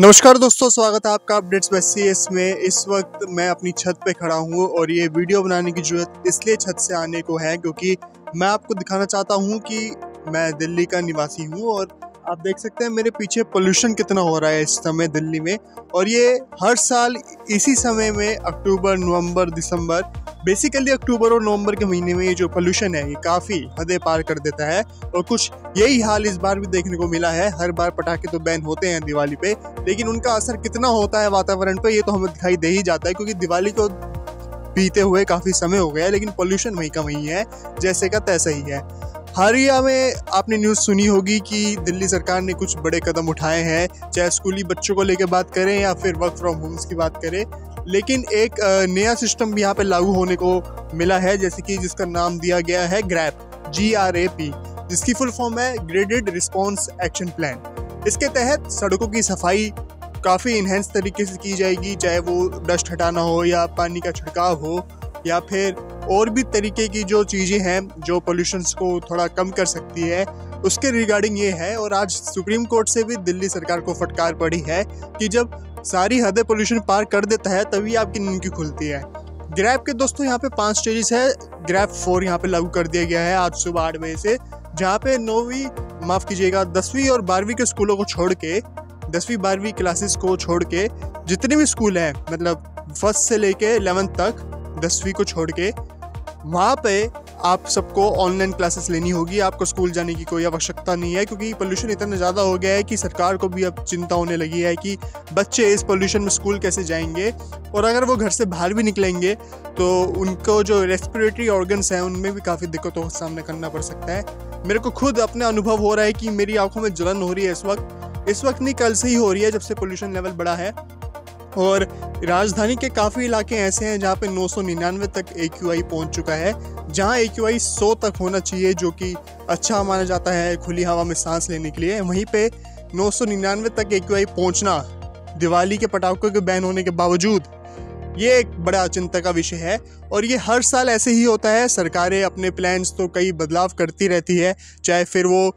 नमस्कार दोस्तों, स्वागत है आपका अपडेट्स बाय सीएस में। इस वक्त मैं अपनी छत पे खड़ा हूँ और ये वीडियो बनाने की जरूरत इसलिए छत से आने को है क्योंकि मैं आपको दिखाना चाहता हूँ कि मैं दिल्ली का निवासी हूँ और आप देख सकते हैं मेरे पीछे पोल्यूशन कितना हो रहा है इस समय दिल्ली में। और ये हर साल इसी समय में अक्टूबर, नवंबर, दिसंबर, बेसिकली अक्टूबर और नवंबर के महीने में ये जो पोल्यूशन है ये काफ़ी हदें पार कर देता है। और कुछ यही हाल इस बार भी देखने को मिला है। हर बार पटाखे तो बैन होते हैं दिवाली पे, लेकिन उनका असर कितना होता है वातावरण पे ये तो हमें दिखाई दे ही जाता है, क्योंकि दिवाली को बीते हुए काफ़ी समय हो गया है लेकिन पोल्यूशन वहीं का वहीं है, जैसे का तैसा ही है। हालिया में आपने न्यूज़ सुनी होगी कि दिल्ली सरकार ने कुछ बड़े कदम उठाए हैं, चाहे स्कूली बच्चों को लेकर बात करें या फिर वर्क फ्रॉम होम्स की बात करें। लेकिन एक नया सिस्टम भी यहाँ पे लागू होने को मिला है, जैसे कि जिसका नाम दिया गया है GRAP, GRAP, जिसकी फुल फॉर्म है ग्रेडेड रिस्पॉन्स एक्शन प्लान। इसके तहत सड़कों की सफाई काफ़ी इन्हेंस तरीके से की जाएगी, चाहे वो डस्ट हटाना हो या पानी का छिड़काव हो या फिर और भी तरीके की जो चीज़ें हैं जो पोल्यूशंस को थोड़ा कम कर सकती है, उसके रिगार्डिंग ये है। और आज सुप्रीम कोर्ट से भी दिल्ली सरकार को फटकार पड़ी है कि जब सारी हदें पोल्यूशन पार कर देता है तभी आपकी नींद की खुलती है। ग्रैप के दोस्तों यहाँ पे 5 स्टेजेस है। ग्रैप 4 यहाँ पे लागू कर दिया गया है आज सुबह 8 बजे से, जहाँ पे 10वीं और 12वीं के स्कूलों को छोड़ के, 10वीं 12वीं क्लासेस को छोड़ के जितने भी स्कूल हैं, मतलब फर्स्ट से लेके 11th तक, 10वीं को छोड़ के, वहाँ पे आप सबको ऑनलाइन क्लासेस लेनी होगी। आपको स्कूल जाने की कोई आवश्यकता नहीं है, क्योंकि पोल्यूशन इतना ज़्यादा हो गया है कि सरकार को भी अब चिंता होने लगी है कि बच्चे इस पोल्यूशन में स्कूल कैसे जाएंगे। और अगर वो घर से बाहर भी निकलेंगे तो उनको जो रेस्पिरेटरी ऑर्गन्स हैं उनमें भी काफ़ी दिक्कतों का सामना करना पड़ सकता है। मेरे को खुद अपने अनुभव हो रहा है कि मेरी आंखों में जलन हो रही है इस वक्त नहीं, कल से ही हो रही है जब से पोल्यूशन लेवल बढ़ा है। और राजधानी के काफ़ी इलाके ऐसे हैं जहाँ पे 999 तक AQI पहुँच चुका है, जहाँ AQI 100 तक होना चाहिए, जो कि अच्छा माना जाता है खुली हवा में सांस लेने के लिए। वहीं पे 999 तक AQI पहुँचना दिवाली के पटाखों के बैन होने के बावजूद ये एक बड़ा चिंता का विषय है। और ये हर साल ऐसे ही होता है। सरकारें अपने प्लान्स तो कई बदलाव करती रहती है, चाहे फिर वो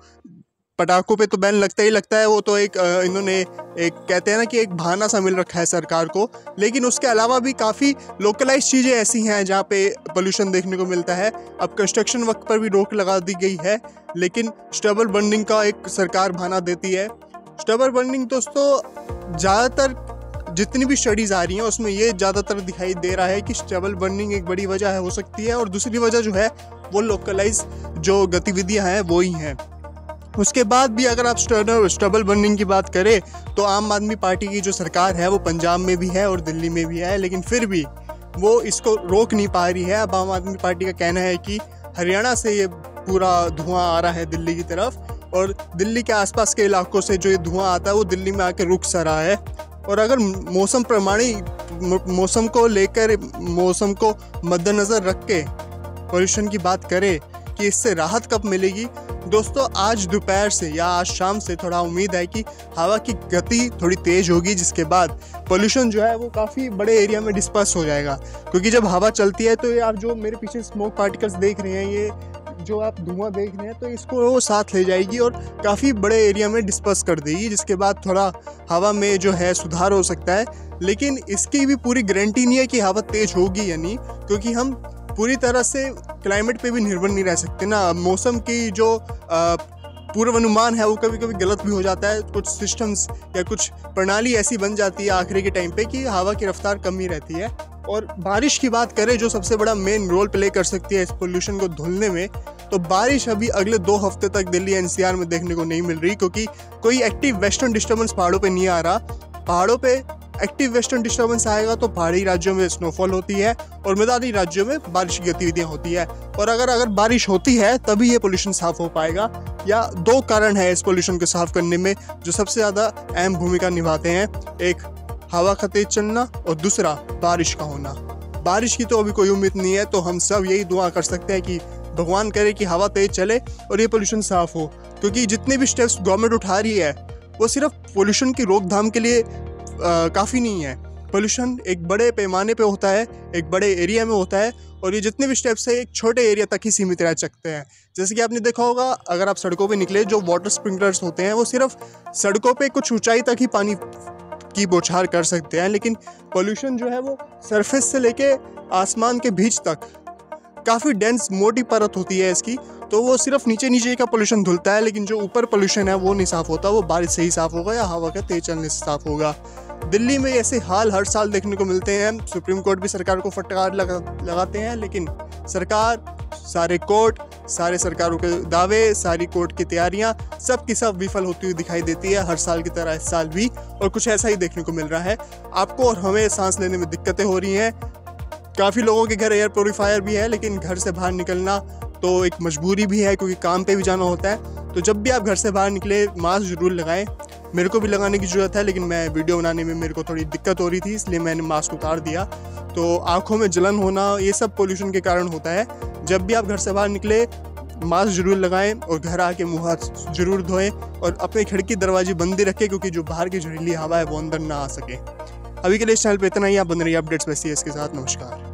पटाखों पे तो बैन लगता ही लगता है, वो तो एक इन्होंने एक कहते हैं ना कि एक बहाना सा मिल रखा है सरकार को। लेकिन उसके अलावा भी काफ़ी लोकलाइज चीज़ें ऐसी हैं जहाँ पे पोल्यूशन देखने को मिलता है। अब कंस्ट्रक्शन वर्क पर भी रोक लगा दी गई है, लेकिन स्टबल बर्निंग का एक सरकार बहाना देती है। स्टबल बर्निंग दोस्तों ज़्यादातर जितनी भी स्टडीज़ आ रही हैं उसमें ये ज़्यादातर दिखाई दे रहा है कि स्टबल बर्निंग एक बड़ी वजह हो सकती है, और दूसरी वजह जो है वो लोकलाइज जो गतिविधियाँ हैं वो ही हैं। उसके बाद भी अगर आप स्टबल बर्निंग की बात करें तो आम आदमी पार्टी की जो सरकार है वो पंजाब में भी है और दिल्ली में भी है, लेकिन फिर भी वो इसको रोक नहीं पा रही है। अब आम आदमी पार्टी का कहना है कि हरियाणा से ये पूरा धुआं आ रहा है दिल्ली की तरफ, और दिल्ली के आसपास के इलाकों से जो ये धुआं आता है वो दिल्ली में आके रुक सा रहा है। और अगर मौसम को लेकर, मौसम को मद्देनज़र रख के पोल्यूशन की बात करें कि इससे राहत कब मिलेगी, दोस्तों आज दोपहर से या आज शाम से थोड़ा उम्मीद है कि हवा की गति थोड़ी तेज़ होगी, जिसके बाद पोल्यूशन जो है वो काफ़ी बड़े एरिया में डिस्पर्स हो जाएगा। क्योंकि जब हवा चलती है तो ये आप जो मेरे पीछे स्मोक पार्टिकल्स देख रहे हैं, ये जो आप धुआं देख रहे हैं, तो इसको वो साथ ले जाएगी और काफ़ी बड़े एरिया में डिस्पर्स कर देगी, जिसके बाद थोड़ा हवा में जो है सुधार हो सकता है। लेकिन इसकी भी पूरी गारंटी नहीं है कि हवा तेज़ होगी या नहीं, क्योंकि हम पूरी तरह से क्लाइमेट पे भी निर्भर नहीं रह सकते ना। मौसम की जो पूर्वानुमान है वो कभी कभी गलत भी हो जाता है। कुछ सिस्टम्स या कुछ प्रणाली ऐसी बन जाती है आखिरी के टाइम पे कि हवा की रफ्तार कम ही रहती है। और बारिश की बात करें जो सबसे बड़ा मेन रोल प्ले कर सकती है इस पोल्यूशन को धुलने में, तो बारिश अभी अगले 2 हफ्ते तक दिल्ली NCR में देखने को नहीं मिल रही, क्योंकि कोई एक्टिव वेस्टर्न डिस्टर्बेंस पहाड़ों पे नहीं आ रहा। पहाड़ों पे एक्टिव वेस्टर्न डिस्टर्बेंस आएगा तो पहाड़ी राज्यों में स्नोफॉल होती है और मैदानी राज्यों में बारिश की गतिविधियां होती है। और अगर बारिश होती है तभी ये पोल्यूशन साफ हो पाएगा। या 2 कारण है इस पोल्यूशन को साफ करने में जो सबसे ज़्यादा अहम भूमिका निभाते हैं, एक हवा का तेज चलना और दूसरा बारिश का होना। बारिश की तो अभी कोई उम्मीद नहीं है, तो हम सब यही दुआ कर सकते हैं कि भगवान करे कि हवा तेज चले और ये पोल्यूशन साफ हो। क्योंकि जितने भी स्टेप्स गवर्नमेंट उठा रही है वो सिर्फ पोल्यूशन की रोकथाम के लिए काफ़ी नहीं है। पोल्यूशन एक बड़े पैमाने पे होता है, एक बड़े एरिया में होता है, और ये जितने भी स्टेप्स है एक छोटे एरिया तक ही सीमित रह सकते हैं। जैसे कि आपने देखा होगा, अगर आप सड़कों पे निकले, जो वाटर स्प्रिंकलर्स होते हैं वो सिर्फ सड़कों पे कुछ ऊंचाई तक ही पानी की बौछार कर सकते हैं, लेकिन पोल्यूशन जो है वो सरफेस से लेके आसमान के बीच तक काफ़ी डेंस मोटी परत होती है इसकी, तो वो सिर्फ नीचे नीचे का पोल्यूशन धुलता है, लेकिन जो ऊपर पोल्यूशन है वो नहीं साफ़ होता। वो बारिश से ही साफ़ होगा या हवा का तेज चलने से साफ़ होगा। दिल्ली में ऐसे हाल हर साल देखने को मिलते हैं। सुप्रीम कोर्ट भी सरकार को फटकार लगाते हैं, लेकिन सरकार, सारे कोर्ट, सारे सरकारों के दावे, सारी कोर्ट की तैयारियां सब की सब विफल होती हुई दिखाई देती है, हर साल की तरह इस साल भी। और कुछ ऐसा ही देखने को मिल रहा है। आपको और हमें सांस लेने में दिक्कतें हो रही हैं। काफ़ी लोगों के घर एयर प्योरीफायर भी है, लेकिन घर से बाहर निकलना तो एक मजबूरी भी है, क्योंकि काम पे भी जाना होता है। तो जब भी आप घर से बाहर निकले मास्क ज़रूर लगाएं। मेरे को भी लगाने की ज़रूरत है, लेकिन मैं वीडियो बनाने में मेरे को थोड़ी दिक्कत हो रही थी, इसलिए मैंने मास्क उतार दिया। तो आँखों में जलन होना ये सब पोल्यूशन के कारण होता है। जब भी आप घर से बाहर निकले मास्क ज़रूर लगाएं और घर आके मुँह हाथ ज़रूर धोएं और अपने खिड़की दरवाजे बंद ही रखें, क्योंकि जो बाहर की जहरीली हवा है वो अंदर ना आ सके। अभी के लिए इस चैनल पर इतना ही। आप बन रही अपडेट्स बाय CS के साथ। नमस्कार।